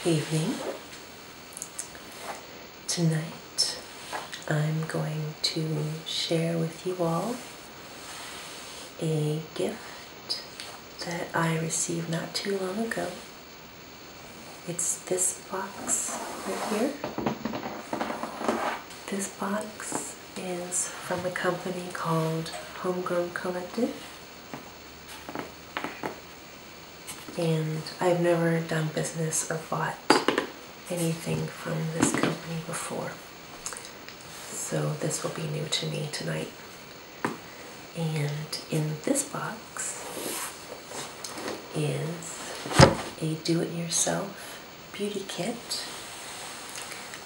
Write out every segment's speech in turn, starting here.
evening. Tonight I'm going to share with you all a gift that I received not too long ago. It's this box right here. This box is from a company called Homegrown Collective. And I've never done business or bought anything from this company before. So this will be new to me tonight. And in this box is a do-it-yourself beauty kit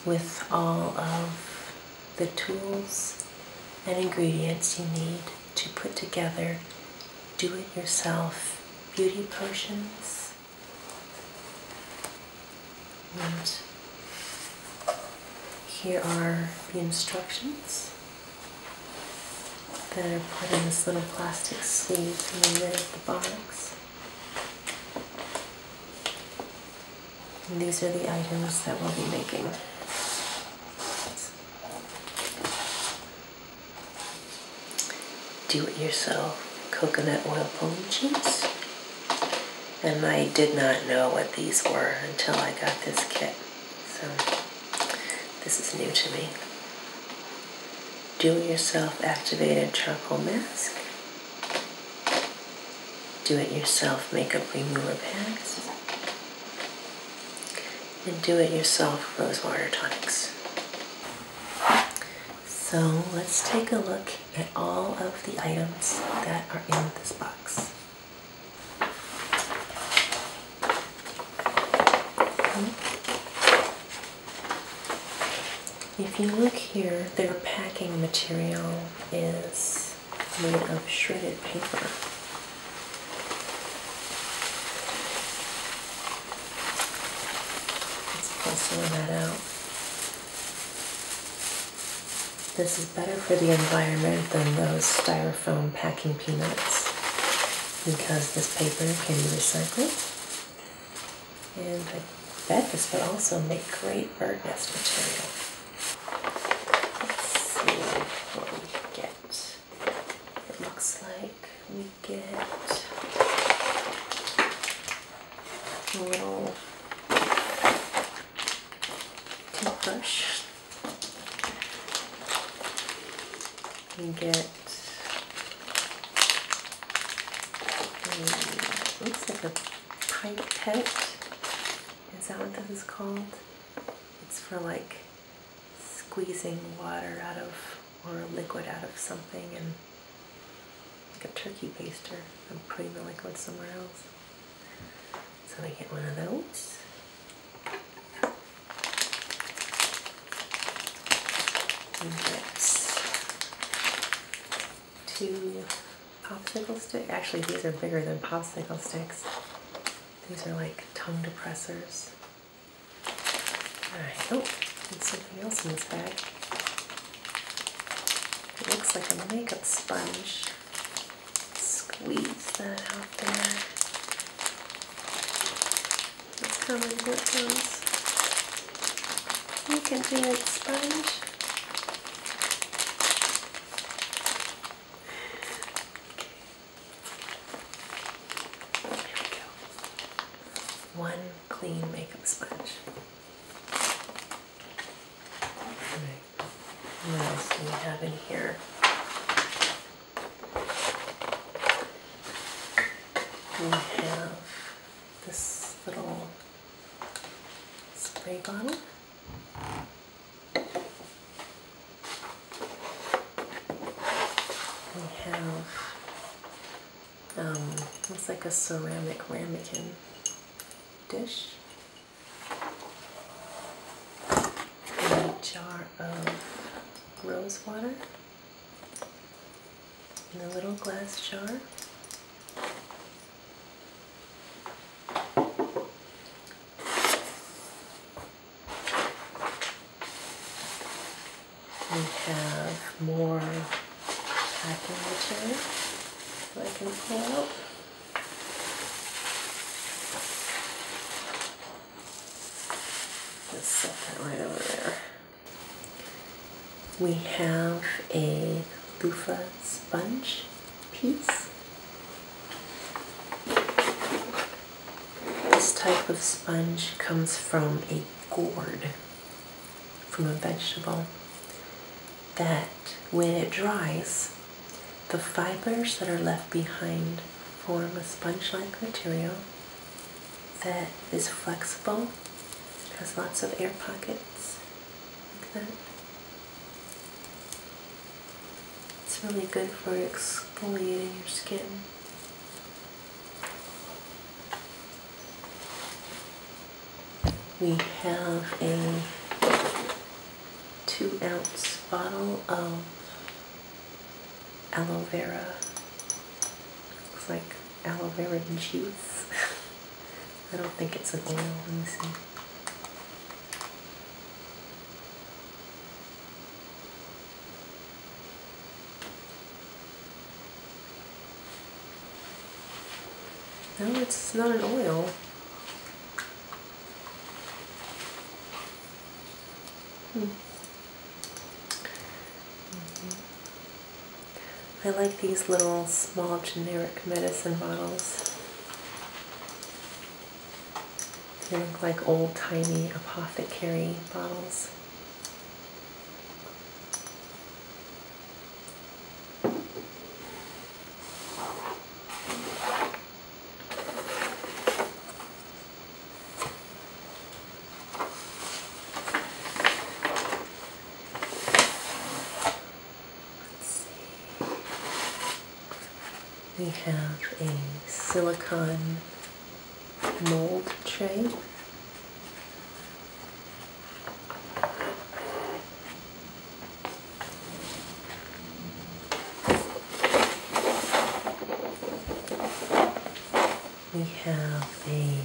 with all of the tools and ingredients you need to put together do-it-yourself beauty potions. And here are the instructions that are put in this little plastic sleeve in the lid of the box. And these are the items that we'll be making. Do-it-yourself coconut oil cheese. And I did not know what these were until I got this kit. So this is new to me. Do-it-yourself activated charcoal mask. Do-it-yourself makeup remover packs. And do-it-yourself Rosewater tonics. So let's take a look at all of the items that are in this box. If you look here, their packing material is made of shredded paper. Let's pull some of that out. This is better for the environment than those styrofoam packing peanuts because this paper can be recycled. And I bet this would also make great bird nest material. What we get. It looks like we get a little toothbrush. We get looks like a pipette. Is that what this is called? It's for like squeezing water out of, or liquid out of something, and like a turkey baster. I'm putting the liquid somewhere else. So I get one of those. We get 2 popsicle sticks. Actually, these are bigger than popsicle sticks. These are like tongue depressors. Alright, oh, there's something else in this bag. It looks like a makeup sponge. Squeeze that out there. Let's come and put those. You can do it, sponge. There we go. 1 clean makeup sponge. What else do we have in here? We have this little spray bottle. We have looks like a ceramic ramekin dish. A jar of Rosewater in a little glass jar. We have more packing material that I can pull out. just set that right over there. We have a loofah sponge piece. This type of sponge comes from a gourd, from a vegetable, that when it dries, the fibers that are left behind form a sponge-like material that is flexible, has lots of air pockets, like that. It's really good for exfoliating your skin. We have a 2-ounce bottle of aloe vera. Looks like aloe vera juice. I don't think it's an oil. Let me see. No, it's not an oil. I like these little small generic medicine bottles. They look like old-timey apothecary bottles. We have a silicone mold tray. We have a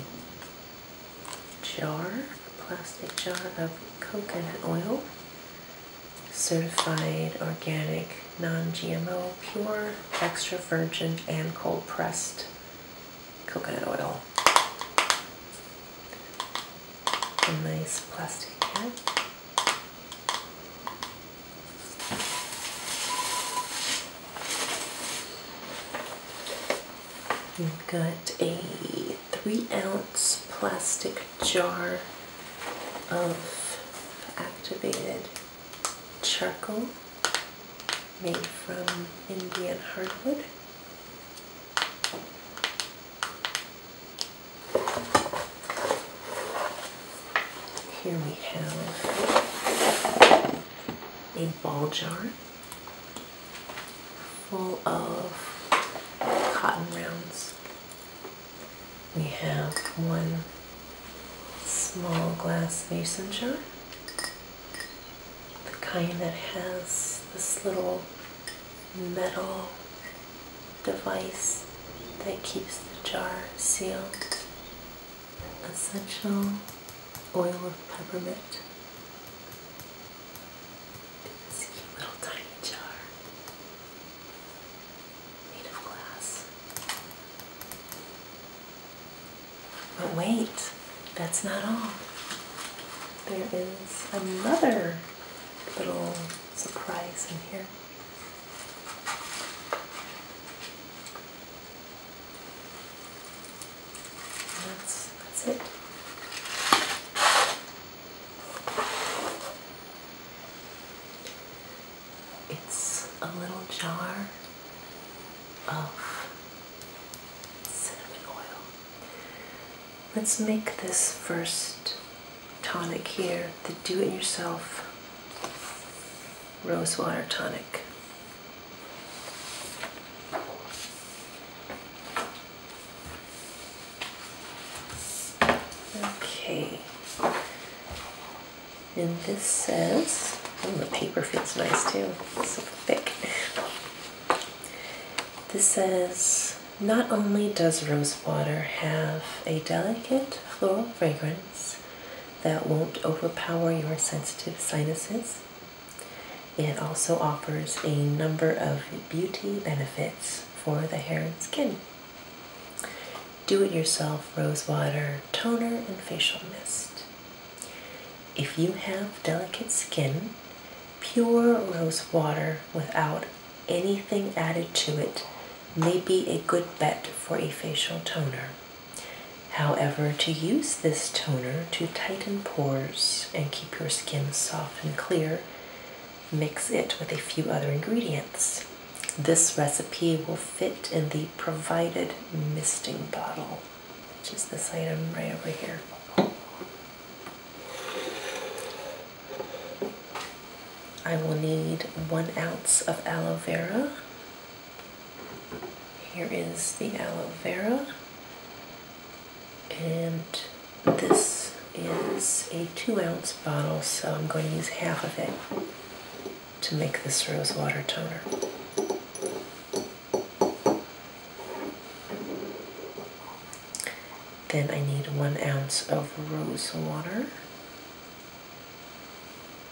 jar, a plastic jar of coconut oil, certified organic, non-GMO, pure, extra virgin, and cold pressed coconut oil. A nice plastic cap. We've got a 3-ounce plastic jar of activated charcoal made from Indian hardwood. Here we have a ball jar full of cotton rounds. We have one small glass mason jar, the kind that has this little metal device that keeps the jar sealed. Essential oil of peppermint. This cute little tiny jar made of glass. But wait, that's not all. There is another little surprise in here. And that's it. It's a little jar of cinnamon oil. Let's make this first tonic here, the do-it-yourself Rosewater tonic. Okay. And this says, oh, the paper feels nice too. It's so thick. This says, not only does rosewater have a delicate floral fragrance that won't overpower your sensitive sinuses, it also offers a number of beauty benefits for the hair and skin. Do-it-yourself rosewater toner and facial mist. If you have delicate skin, pure rose water without anything added to it may be a good bet for a facial toner. However, to use this toner to tighten pores and keep your skin soft and clear, mix it with a few other ingredients. This recipe will fit in the provided misting bottle, which is this item right over here. I will need 1 ounce of aloe vera. Here is the aloe vera. And this is a 2-ounce bottle, so I'm going to use half of it to make this Rosewater toner. Then I need 1 ounce of Rosewater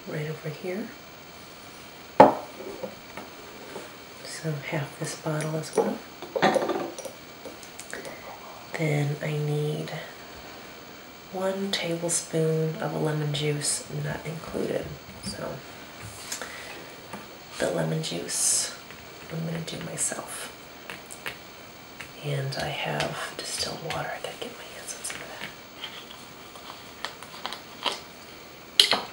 right over here. So half this bottle as well. Then I need 1 tablespoon of lemon juice, not included. So the lemon juice I'm going to do myself. And I have distilled water. I gotta get my hands on some of that.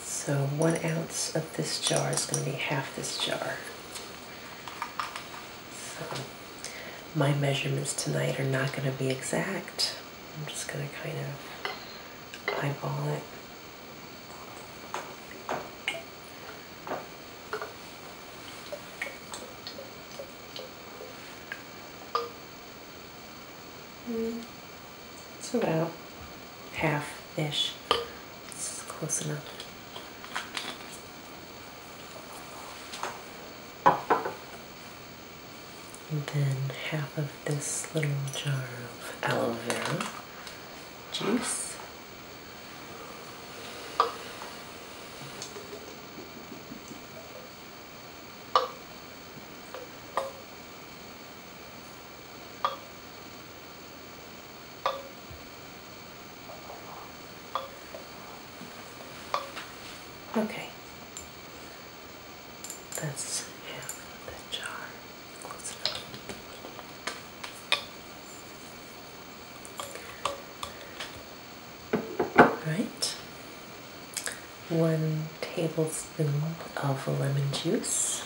So 1 ounce of this jar is going to be half this jar. So my measurements tonight are not going to be exact. I'm just going to kind of eyeball it. It's about half-ish. It's close enough. And then half of this little jar of aloe vera juice. Okay, that's half of the jar. Close enough. Right. 1 tablespoon of lemon juice.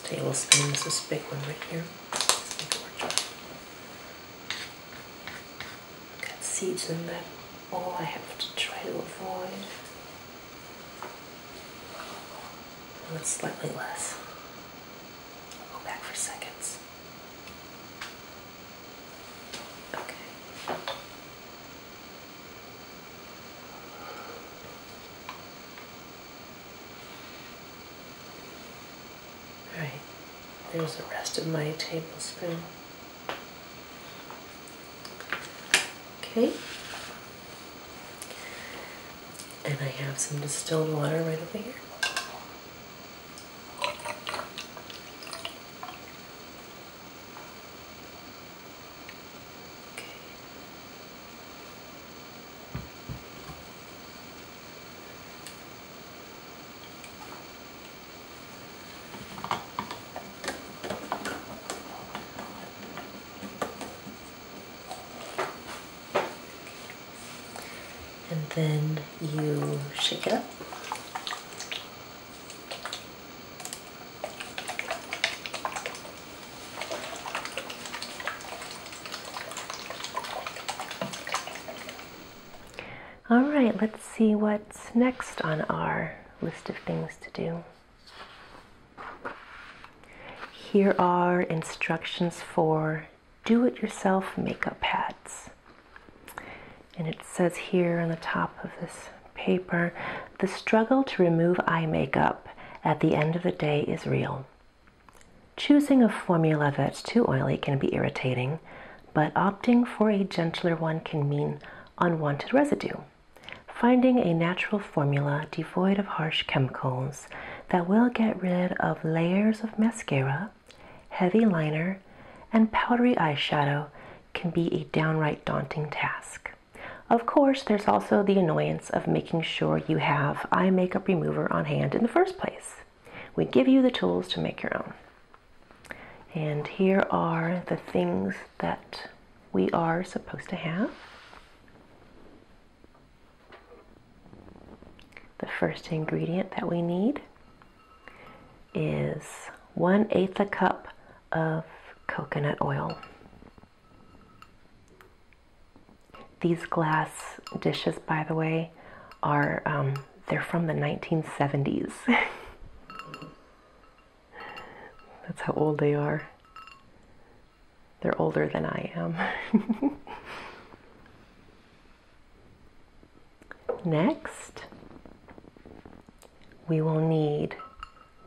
Tablespoon is this big one right here. Seeds in that bowl I have to try to avoid. And it's slightly less. I'll go back for seconds. Okay. Alright, there's the rest of my tablespoon. Okay, and I have some distilled water right over here. Okay. And then you shake it up. All right, let's see what's next on our list of things to do. Here are instructions for do-it-yourself makeup pads. And it says here on the top of this paper, the struggle to remove eye makeup at the end of the day is real. Choosing a formula that's too oily can be irritating, but opting for a gentler one can mean unwanted residue. Finding a natural formula devoid of harsh chemicals that will get rid of layers of mascara, heavy liner, and powdery eyeshadow can be a downright daunting task. Of course, there's also the annoyance of making sure you have eye makeup remover on hand in the first place. We give you the tools to make your own. And here are the things that we are supposed to have. The first ingredient that we need is 1/8 a cup of coconut oil. These glass dishes, by the way, are they're from the 1970s. That's how old they are. They're older than I am. Next, we will need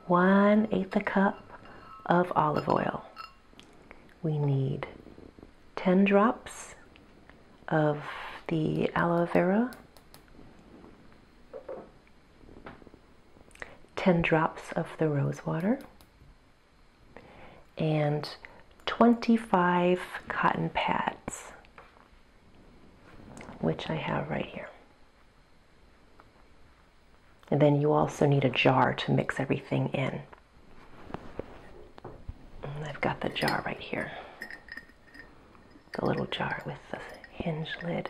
1/8 a cup of olive oil. We need 10 drops of the aloe vera, 10 drops of the rosewater, and 25 cotton pads, which I have right here. And then you also need a jar to mix everything in. And I've got the jar right here. The little jar with the hinge lid.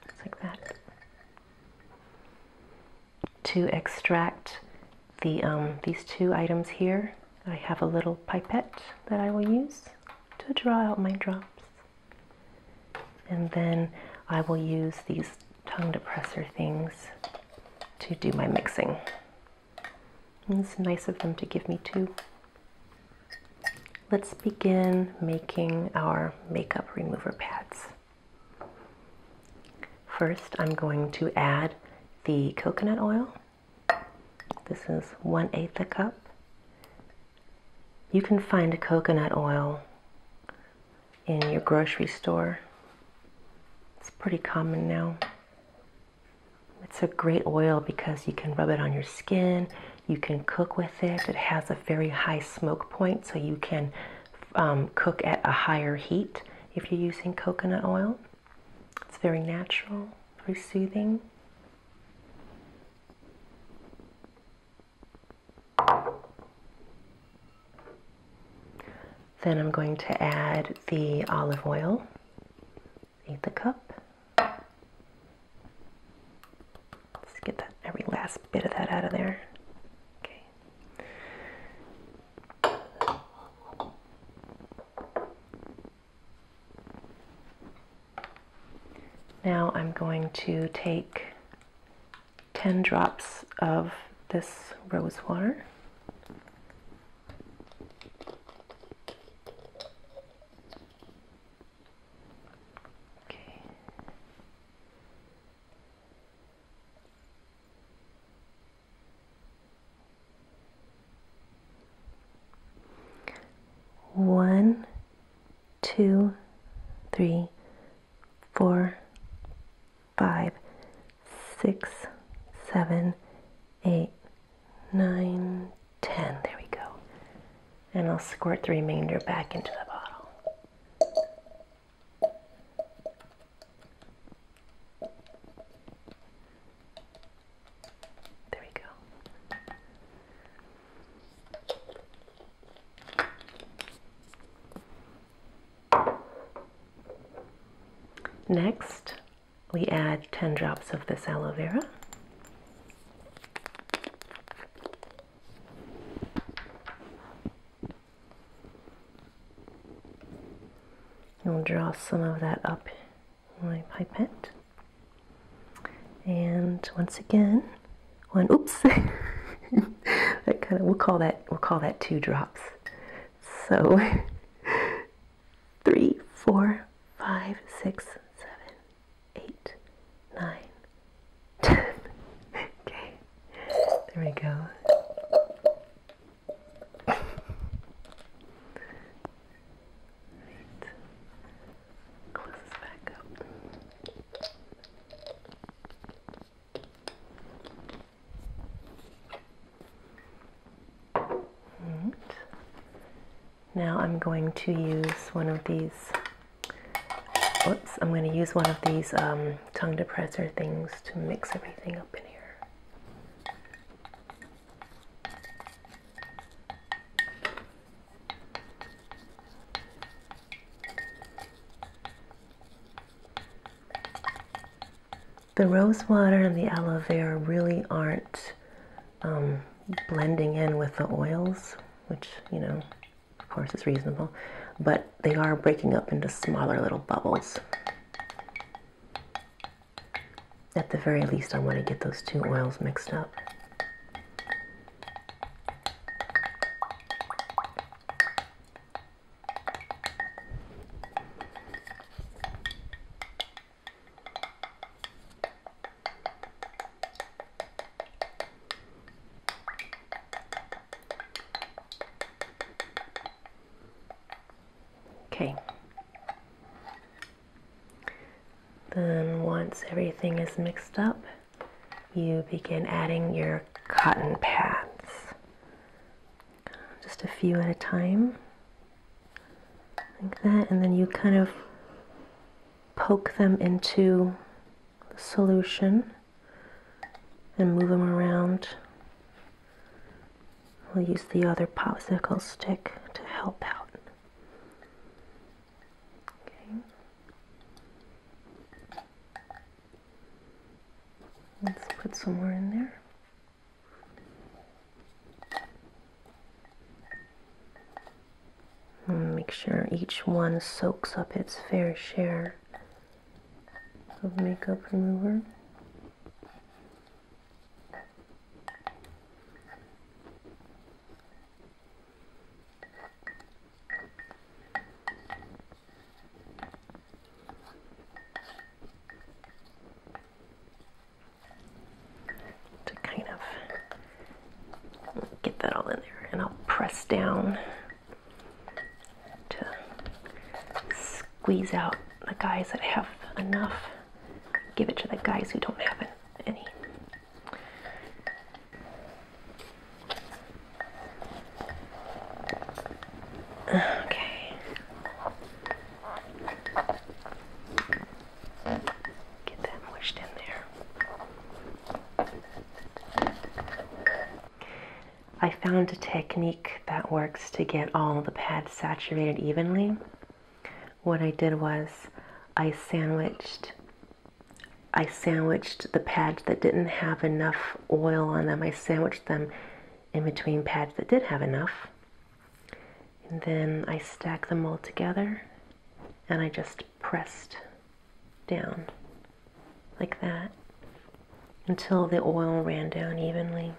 Just like that. To extract these two items here, I have a little pipette that I will use to draw out my drops. And then I will use these tongue depressor things to do my mixing. And it's nice of them to give me two. Let's begin making our makeup remover pads. First, I'm going to add the coconut oil. This is 1/8 a cup. You can find coconut oil in your grocery store. It's pretty common now. It's a great oil because you can rub it on your skin, you can cook with it. It has a very high smoke point, so you can cook at a higher heat if you're using coconut oil. It's very natural, very soothing. Then I'm going to add the olive oil, 1/8 a cup. Let's get that, every last bit of that out of there. Okay. Now I'm going to take 10 drops of this rosewater. One, 2, 3, 4, 5, 6, 7, 8, 9, 10. There we go. And I'll squirt the remainder back into the bottle. There we go. Next, we add 10 drops of this aloe vera. We'll draw some of that up in my pipette. And once again, oops, that kind of, we'll call that 2 drops. So 3, 4, 5, 6, 7, 8, 9, 10. Okay, there we go. Right. Close this back up. Right. Now I'm going to use one of these, I'm going to use one of these tongue depressor things to mix everything up in here. The rosewater and the aloe vera really aren't blending in with the oils, which, you know, of course is reasonable, but they are breaking up into smaller little bubbles. At the very least, I want to get those two oils mixed up. Okay. Then once everything is mixed up, you begin adding your cotton pads. Just a few at a time, like that, and then you kind of poke them into the solution and move them around. We'll use the other popsicle stick to help out. Let's put some more in there. And make sure each one soaks up its fair share of makeup remover. Get that all in there, and I'll press down to squeeze out the guys that have enough. Give it to the guys who don't have any. Okay. Get that mushed in there. I found a technique that works to get all the pads saturated evenly. What I did was I sandwiched the pads that didn't have enough oil on them. I sandwiched them in between pads that did have enough. And then I stacked them all together and I just pressed down like that until the oil ran down evenly.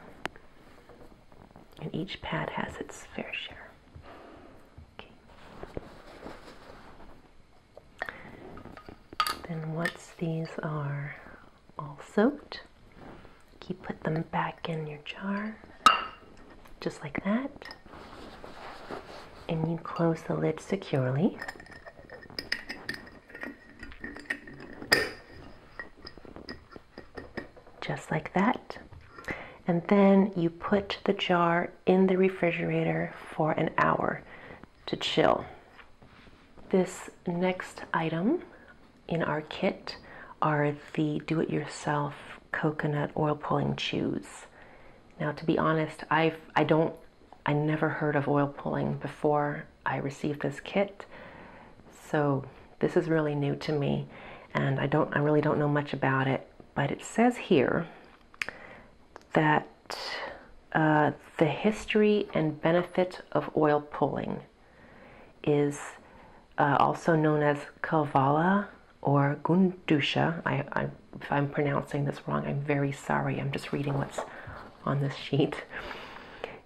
And each pad has its fair share. Okay. Then once these are all soaked, you put them back in your jar, just like that. And you close the lid securely. Just like that. And then you put the jar in the refrigerator for an hour to chill. This next item in our kit are the do-it-yourself coconut oil pulling chews. Now, to be honest, I never heard of oil pulling before I received this kit, so this is really new to me, and I really don't know much about it. But it says here that the history and benefit of oil pulling is also known as Kavala or Gundusha. If I'm pronouncing this wrong, I'm very sorry. I'm just reading what's on this sheet.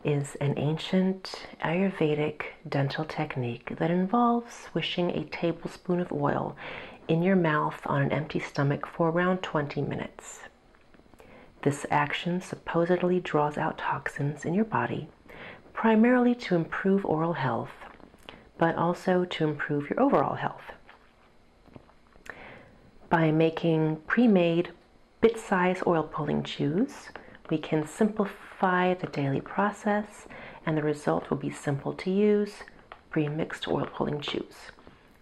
Is an ancient Ayurvedic dental technique that involves swishing a tablespoon of oil in your mouth on an empty stomach for around 20 minutes. This action supposedly draws out toxins in your body, primarily to improve oral health, but also to improve your overall health. By making pre-made, bit-sized oil pulling chews, we can simplify the daily process, and the result will be simple to use, pre-mixed oil pulling chews.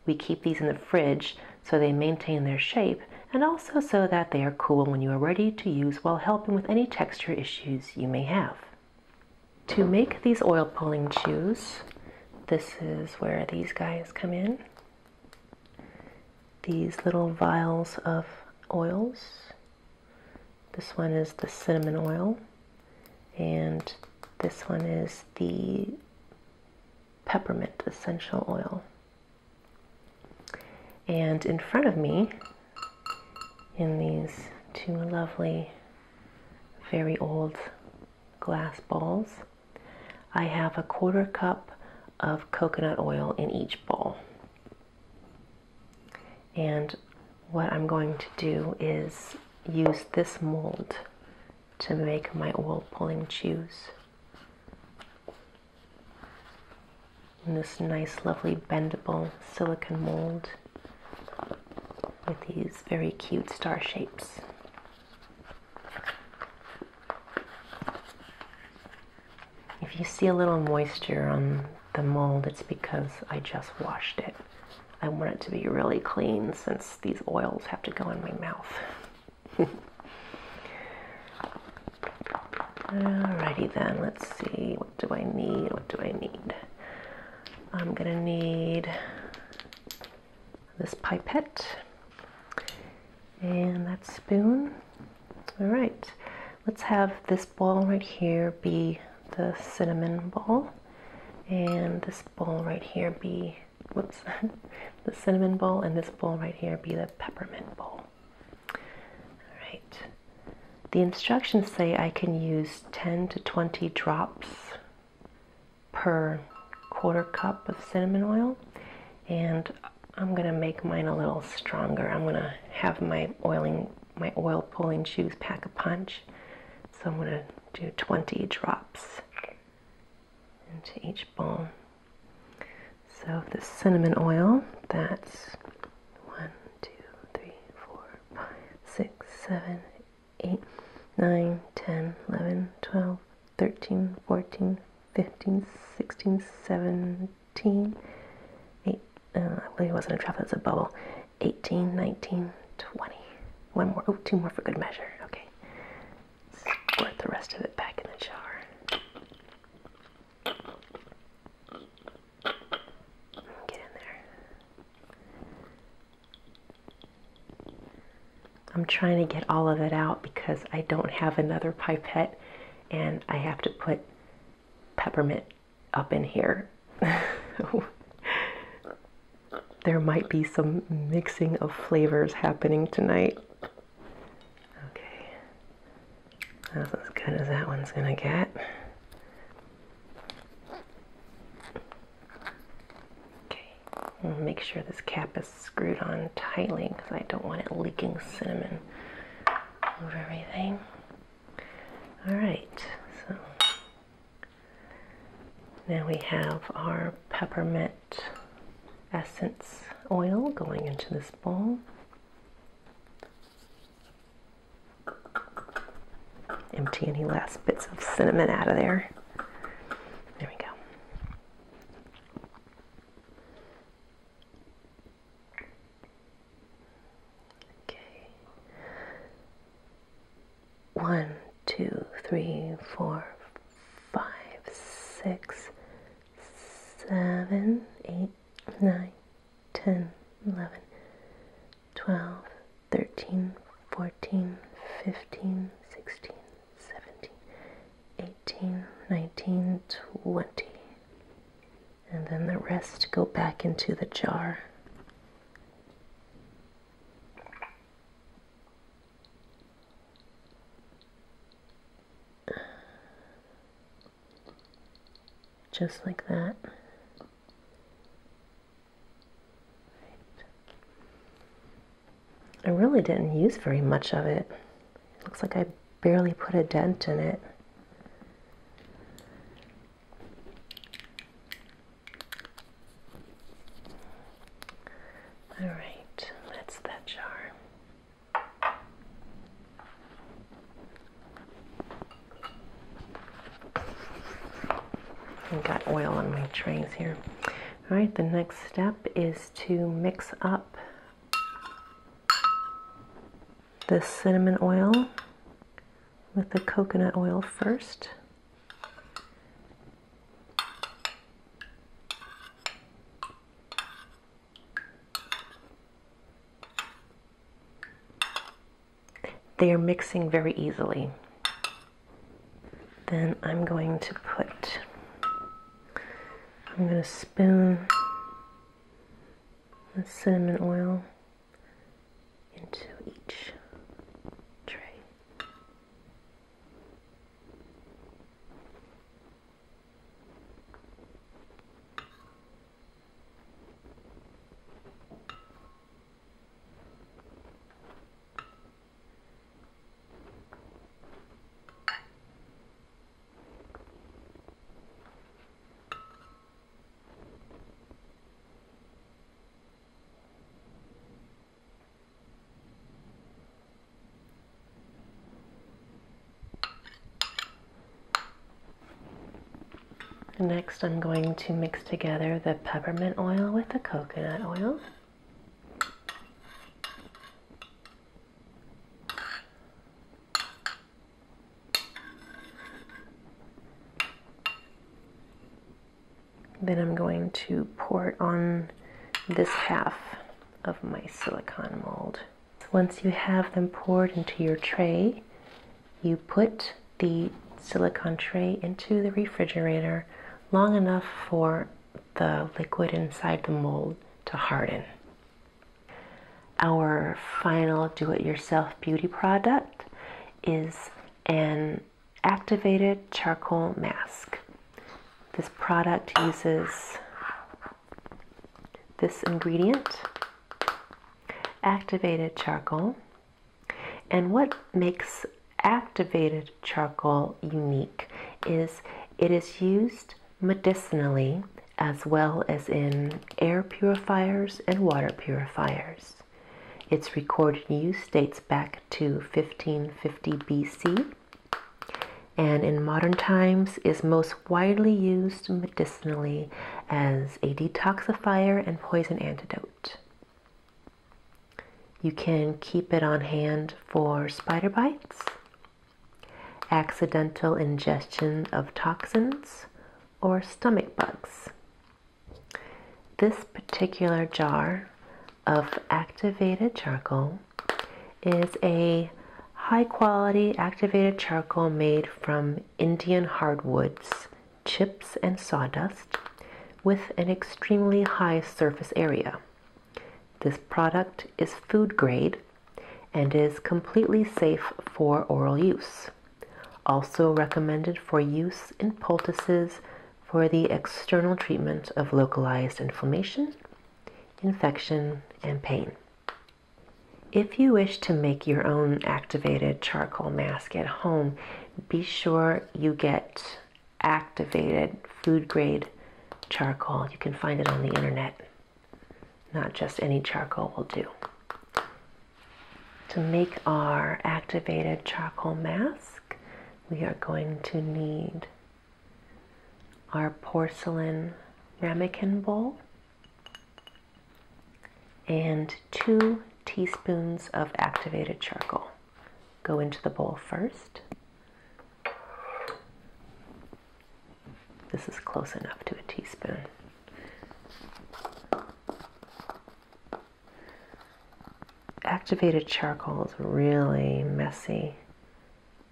We keep these in the fridge so they maintain their shape and also so that they are cool when you are ready to use while helping with any texture issues you may have. To make these oil pulling chews, this is where these guys come in. These little vials of oils. This one is the cinnamon oil, and this one is the peppermint essential oil. And in front of me, in these two lovely, very old glass bowls, I have a 1/4 cup of coconut oil in each bowl. And what I'm going to do is use this mold to make my oil pulling chews. In this nice, lovely, bendable silicone mold with these very cute star shapes. If you see a little moisture on the mold, it's because I just washed it. I want it to be really clean since these oils have to go in my mouth. Alrighty then, let's see, what do I need? I'm gonna need this pipette and that spoon. Alright, let's have this bowl right here be the cinnamon bowl, and this bowl right here be, whoops, the cinnamon bowl, and this bowl right here be the peppermint bowl. Alright, the instructions say I can use 10 to 20 drops per 1/4 cup of cinnamon oil, and I'm gonna make mine a little stronger. I'm gonna have my oil pulling chews pack a punch, so I'm gonna do 20 drops into each bowl. So the cinnamon oil, that's 1, 2, 3, 4, 5, 6, 7, 8, 9, 10, 11, 12, 13, 14, 15, 16, 17, 8, I believe it wasn't a drop, it's a bubble, 18, 19, 20. One more, oh, 2 more for good measure, okay. Squirt the rest of it back in the jar. Get in there. I'm trying to get all of it out because I don't have another pipette and I have to put peppermint up in here. There might be some mixing of flavors happening tonight. Okay, that's as good as that one's gonna get. Okay, I'll make sure this cap is screwed on tightly because I don't want it leaking cinnamon over everything. Alright, so now we have our peppermint essence oil going into this bowl. Empty any last bits of cinnamon out of there. There we go. Okay. 1, 2, 3, 4, 5, 6, 7, 8, 9, 10, 11, 12, 13, 14, 15, 16, 17, 18, 19, 20. And then the rest go back into the jar. Just like that. I really didn't use very much of it. Looks like I barely put a dent in it. All right, that's that jar. I've got oil on my trays here. All right, the next step is to mix up the cinnamon oil with the coconut oil first. They are mixing very easily. Then I'm going to spoon the cinnamon oil into each tray. Next, I'm going to mix together the peppermint oil with the coconut oil. Then I'm going to pour it on this half of my silicone mold. Once you have them poured into your tray, you put the silicone tray into the refrigerator long enough for the liquid inside the mold to harden. Our final do-it-yourself beauty product is an activated charcoal mask. This product uses this ingredient, activated charcoal, and what makes activated charcoal unique is it is used medicinally as well as in air purifiers and water purifiers. Its recorded use dates back to 1550 BC and in modern times is most widely used medicinally as a detoxifier and poison antidote. You can keep it on hand for spider bites, accidental ingestion of toxins, or stomach bugs. This particular jar of activated charcoal is a high quality activated charcoal made from Indian hardwoods, chips, and sawdust with an extremely high surface area. This product is food grade and is completely safe for oral use. Also recommended for use in poultices for the external treatment of localized inflammation, infection, and pain. If you wish to make your own activated charcoal mask at home, be sure you get activated food grade charcoal. You can find it on the internet. Not just any charcoal will do. To make our activated charcoal mask, we are going to need our porcelain ramekin bowl and 2 teaspoons of activated charcoal. Go into the bowl first. This is close enough to a teaspoon. Activated charcoal is really messy.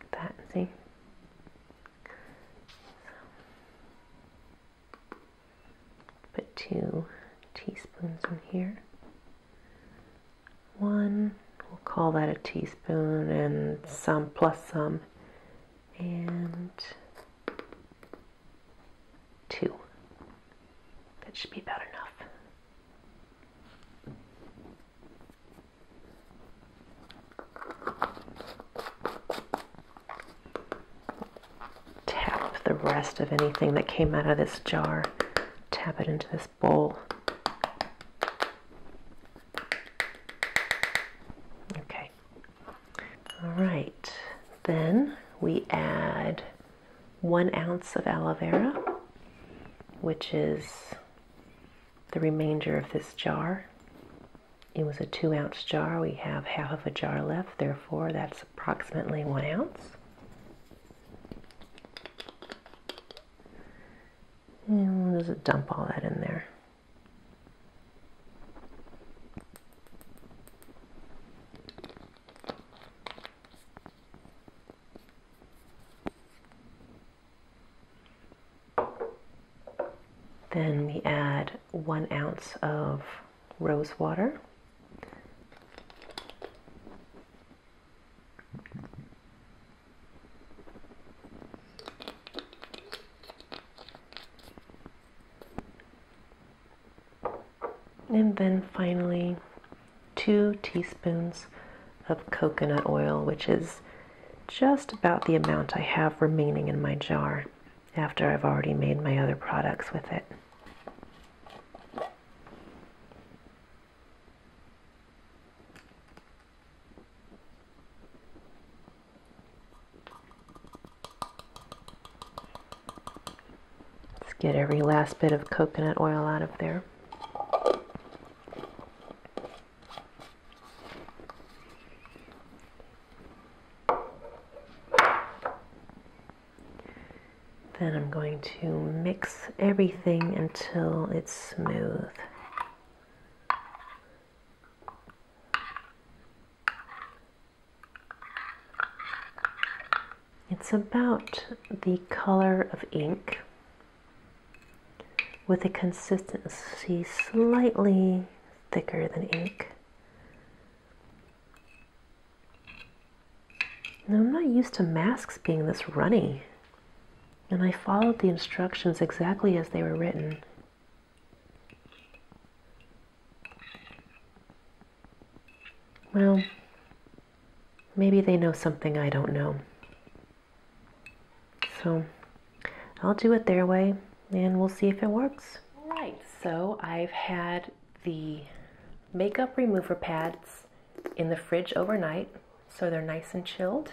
Look at that, see? Put 2 teaspoons in here. 1, we'll call that a teaspoon, and some plus some, and 2. That should be about enough. Tap the rest of anything that came out of this jar. Tap it into this bowl. Okay. All right. Then we add 1 ounce of aloe vera, which is the remainder of this jar. It was a 2-ounce jar. We have half of a jar left, therefore that's approximately 1 ounce. And we'll just dump all that in there. Then we add 1 ounce of Rosewater. And then finally 2 teaspoons of coconut oil, which is just about the amount I have remaining in my jar after I've already made my other products with it. Let's get every last bit of coconut oil out of there. Then I'm going to mix everything until it's smooth. It's about the color of ink with a consistency slightly thicker than ink. Now, I'm not used to masks being this runny, and I followed the instructions exactly as they were written. Well, maybe they know something I don't know. So I'll do it their way and we'll see if it works. Alright, so I've had the makeup remover pads in the fridge overnight, so they're nice and chilled.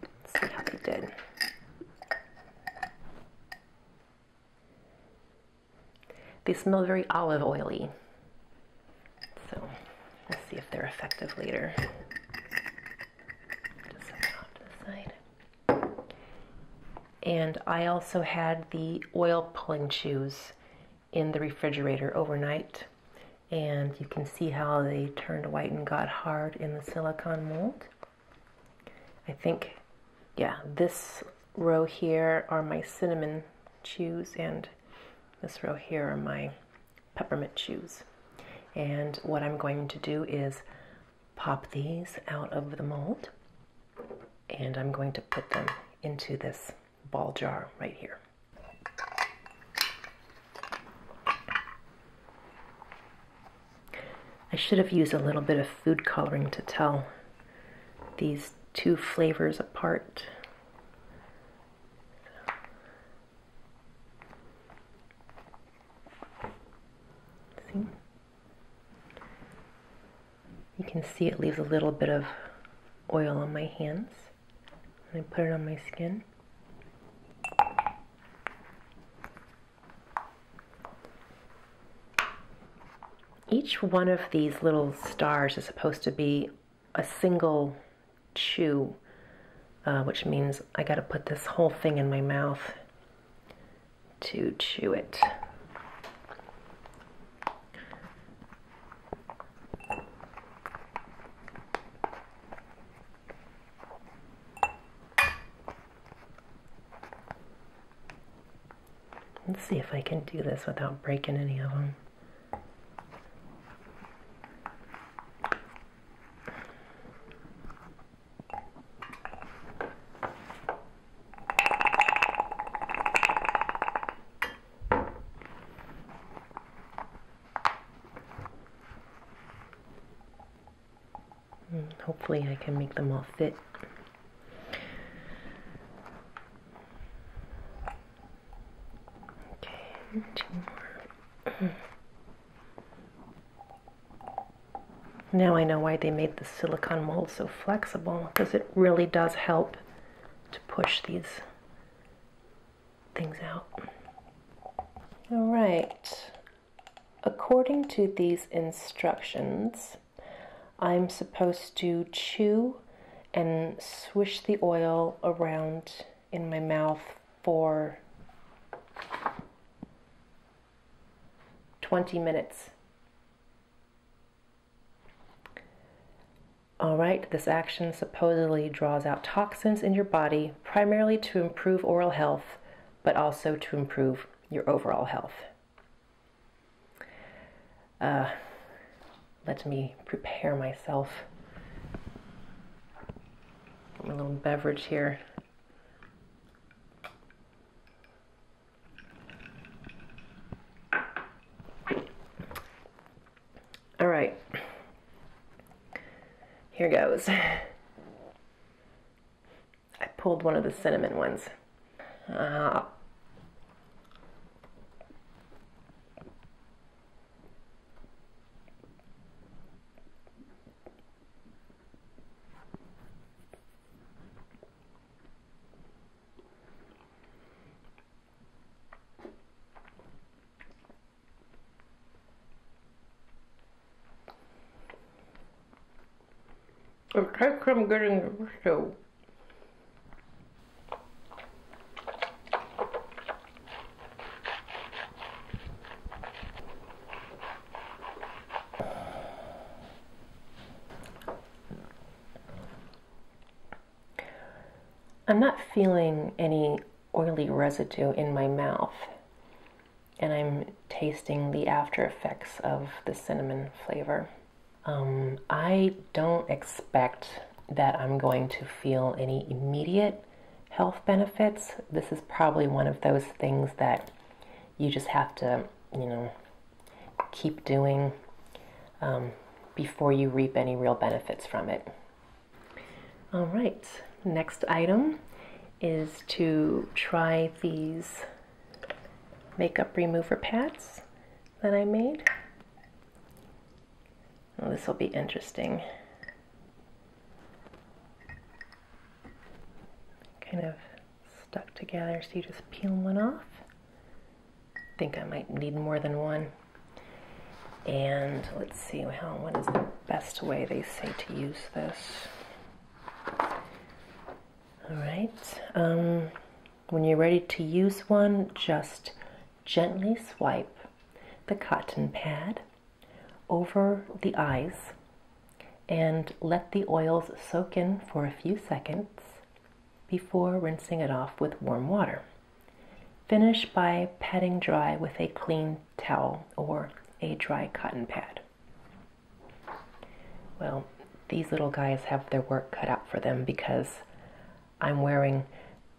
Let's see how they did. They smell very olive oily, so let's see if they're effective later. Just set that off to the side. And I also had the oil pulling shoes in the refrigerator overnight, and you can see how they turned white and got hard in the silicone mold. I think, yeah, this row here are my cinnamon shoes, and this row here are my peppermint shoes. And what I'm going to do is pop these out of the mold, and I'm going to put them into this ball jar right here. I should have used a little bit of food coloring to tell these two flavors apart. See? You can see it leaves a little bit of oil on my hands, and I put it on my skin. Each one of these little stars is supposed to be a single chew, which means I got to put this whole thing in my mouth to chew it. Let's see if I can do this without breaking any of them. Hopefully I can make them all fit. Okay, 2 more. Now I know why they made the silicone mold so flexible, because it really does help to push these things out. All right, according to these instructions, I'm supposed to chew and swish the oil around in my mouth for 20 minutes. Alright, this action supposedly draws out toxins in your body, primarily to improve oral health, but also to improve your overall health. Let me prepare myself. Get my little beverage here. All right, here goes. I pulled one of the cinnamon ones. Okay, I'm getting the show. I'm not feeling any oily residue in my mouth, and I'm tasting the after effects of the cinnamon flavor. I don't expect that I'm going to feel any immediate health benefits. This is probably one of those things that you just have to, keep doing before you reap any real benefits from it. All right, next item is to try these makeup remover pads that I made. Well, this will be interesting. Kind of stuck together, so you just peel one off. I think I might need more than one. And let's see, what is the best way they say to use this? All right, when you're ready to use one, just gently swipe the cotton pad over the eyes and let the oils soak in for a few seconds before rinsing it off with warm water. Finish by patting dry with a clean towel or a dry cotton pad. Well, these little guys have their work cut out for them because I'm wearing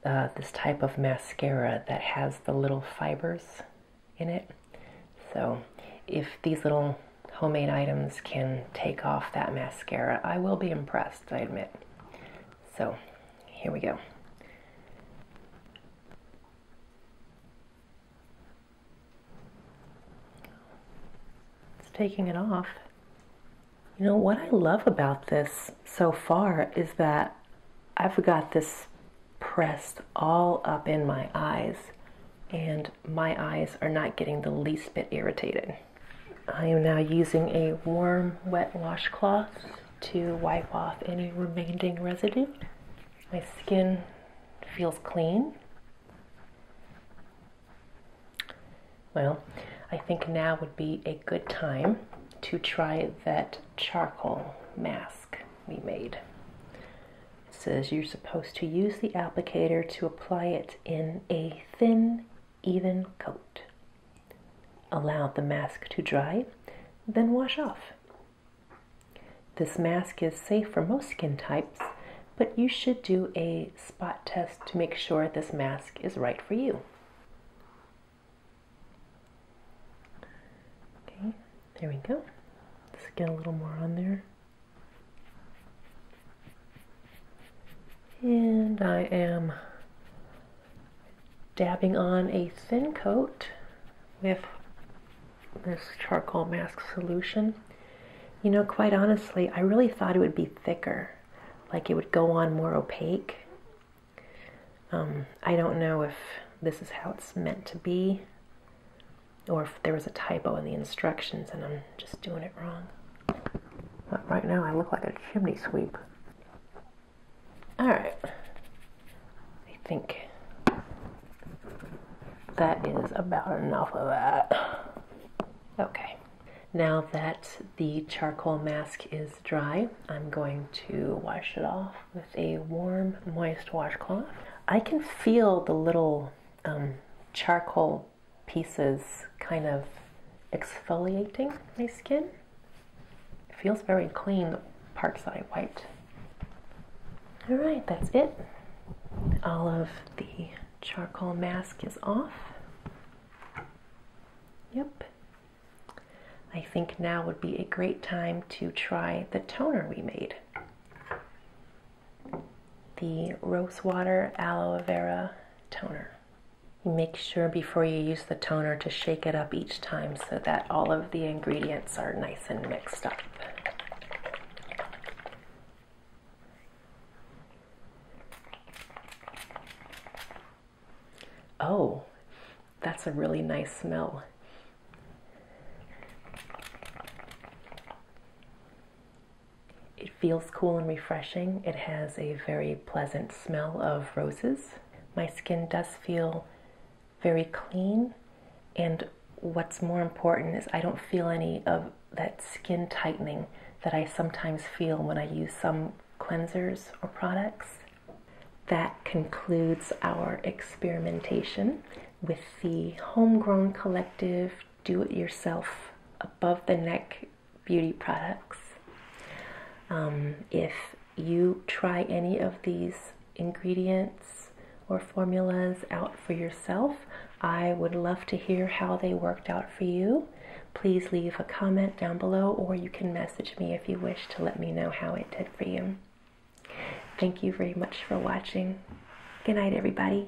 this type of mascara that has the little fibers in it. So if these little homemade items can take off that mascara, I will be impressed, I admit. So here we go. It's taking it off. You know, what I love about this so far is that I've got this pressed all up in my eyes, and my eyes are not getting the least bit irritated. I am now using a warm, wet washcloth to wipe off any remaining residue. My skin feels clean. Well, I think now would be a good time to try that charcoal mask we made. It says you're supposed to use the applicator to apply it in a thin, even coat. Allow the mask to dry, then wash off. This mask is safe for most skin types, but you should do a spot test to make sure this mask is right for you. Okay, there we go. Let's get a little more on there. And I am dabbing on a thin coat with this charcoal mask solution. You know, quite honestly, I really thought it would be thicker, like it would go on more opaque. I don't know if this is how it's meant to be. or if there was a typo in the instructions and I'm just doing it wrong. But right now I look like a chimney sweep. All right, I think that is about enough of that. Okay, now that the charcoal mask is dry, I'm going to wash it off with a warm, moist washcloth. I can feel the little charcoal pieces kind of exfoliating my skin. It feels very clean, the parts that I wiped. All right, that's it. All of the charcoal mask is off. Yep. I think now would be a great time to try the toner we made. The Rosewater Aloe Vera toner. Make sure before you use the toner to shake it up each time so that all of the ingredients are nice and mixed up. Oh, that's a really nice smell. It feels cool and refreshing. It has a very pleasant smell of roses. My skin does feel very clean, and what's more important is I don't feel any of that skin tightening that I sometimes feel when I use some cleansers or products. That concludes our experimentation with the Homegrown Collective do-it-yourself above-the-neck beauty products. If you try any of these ingredients or formulas out for yourself, I would love to hear how they worked out for you. Please leave a comment down below, or you can message me if you wish to let me know how it did for you. Thank you very much for watching. Good night, everybody.